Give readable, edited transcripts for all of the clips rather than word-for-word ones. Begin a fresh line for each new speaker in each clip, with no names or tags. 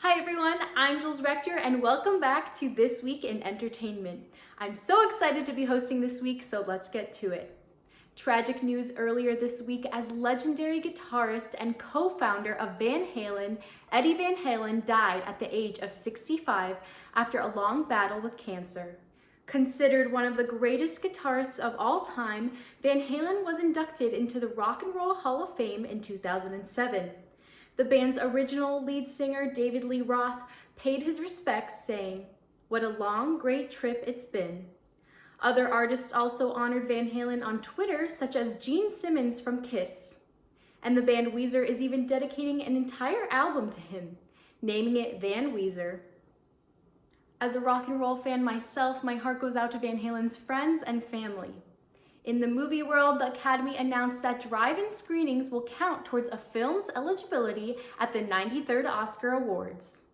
Hi everyone, I'm Jules Rector and welcome back to This Week in Entertainment. I'm so excited to be hosting this week, so let's get to it. Tragic news earlier this week as legendary guitarist and co-founder of Van Halen, Eddie Van Halen, died at the age of 65 after a long battle with cancer. Considered one of the greatest guitarists of all time, Van Halen was inducted into the Rock and Roll Hall of Fame in 2007. The band's original lead singer, David Lee Roth, paid his respects, saying, "What a long, great trip it's been." Other artists also honored Van Halen on Twitter, such as Gene Simmons from Kiss. And the band Weezer is even dedicating an entire album to him, naming it Van Weezer. As a rock and roll fan myself, my heart goes out to Van Halen's friends and family. In the movie world, the Academy announced that drive-in screenings will count towards a film's eligibility at the 93rd Oscar Awards.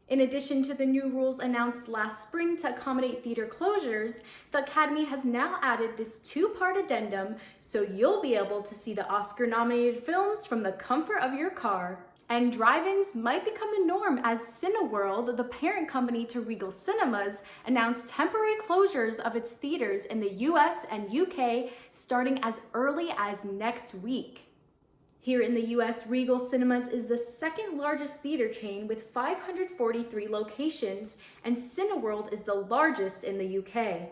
In addition to the new rules announced last spring to accommodate theater closures, the Academy has now added this two-part addendum so you'll be able to see the Oscar-nominated films from the comfort of your car. And drive-ins might become the norm as Cineworld, the parent company to Regal Cinemas, announced temporary closures of its theaters in the US and UK starting as early as next week. Here in the US, Regal Cinemas is the second largest theater chain with 543 locations, and Cineworld is the largest in the UK.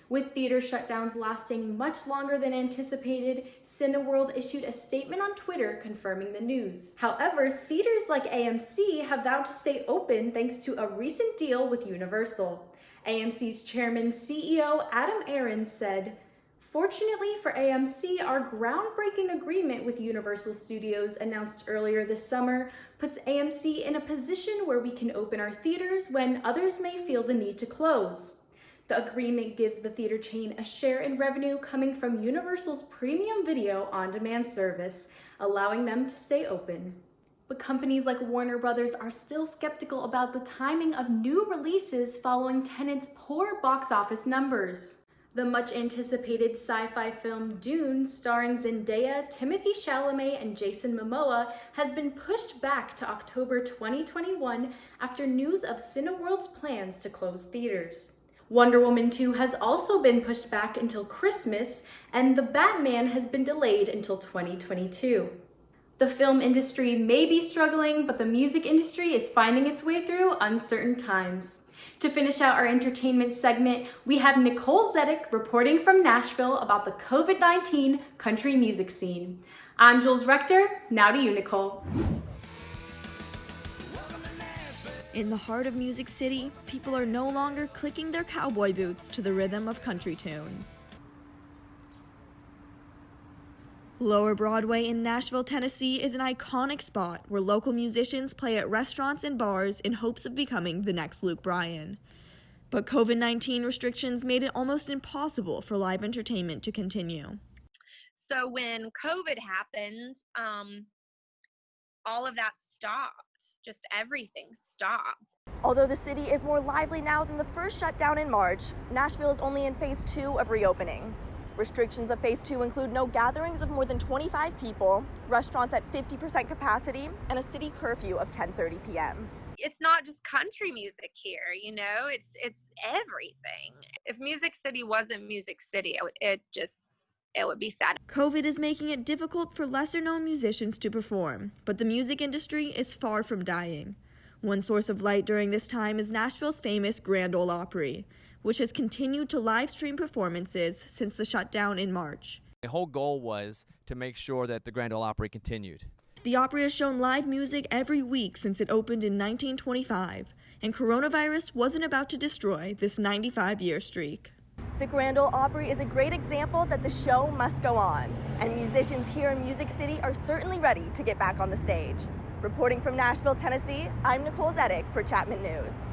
With theater shutdowns lasting much longer than anticipated, Cineworld issued a statement on Twitter confirming the news. However, theaters like AMC have vowed to stay open thanks to a recent deal with Universal. AMC's chairman CEO Adam Aron said, "Fortunately for AMC, our groundbreaking agreement with Universal Studios announced earlier this summer puts AMC in a position where we can open our theaters when others may feel the need to close." The agreement gives the theater chain a share in revenue coming from Universal's premium video on-demand service, allowing them to stay open. But companies like Warner Brothers are still skeptical about the timing of new releases following Tenet's poor box office numbers. The much-anticipated sci-fi film Dune, starring Zendaya, Timothée Chalamet, and Jason Momoa, has been pushed back to October 2021 after news of Cineworld's plans to close theaters. Wonder Woman 2 has also been pushed back until Christmas, and The Batman has been delayed until 2022. The film industry may be struggling, but the music industry is finding its way through uncertain times. To finish out our entertainment segment, we have Nicole Zedek reporting from Nashville about the COVID-19 country music scene. I'm Jules Rector. Now to you, Nicole.
In the heart of Music City, people are no longer clicking their cowboy boots to the rhythm of country tunes. Lower Broadway in Nashville, Tennessee is an iconic spot where local musicians play at restaurants and bars in hopes of becoming the next Luke Bryan. But COVID-19 restrictions made it almost impossible for live entertainment to continue.
So when COVID happened, all of that stopped. Just everything stopped.
Although the city is more lively now than the first shutdown in March, Nashville is only in phase 2 of reopening. Restrictions of phase 2 include no gatherings of more than 25 people, restaurants at 50% capacity, and a city curfew of 10:30 p.m.
It's not just country music here, it's everything. If Music City wasn't Music City, it would be sad.
COVID is making it difficult for lesser-known musicians to perform, but the music industry is far from dying. One source of light during this time is Nashville's famous Grand Ole Opry, which has continued to live stream performances since the shutdown in March.
The whole goal was to make sure that the Grand Ole Opry continued.
The Opry has shown live music every week since it opened in 1925, and coronavirus wasn't about to destroy this 95-year streak. The Grand Ole Opry is a great example that the show must go on, and musicians here in Music City are certainly ready to get back on the stage. Reporting from Nashville, Tennessee, I'm Nicole Zedek for Chapman News.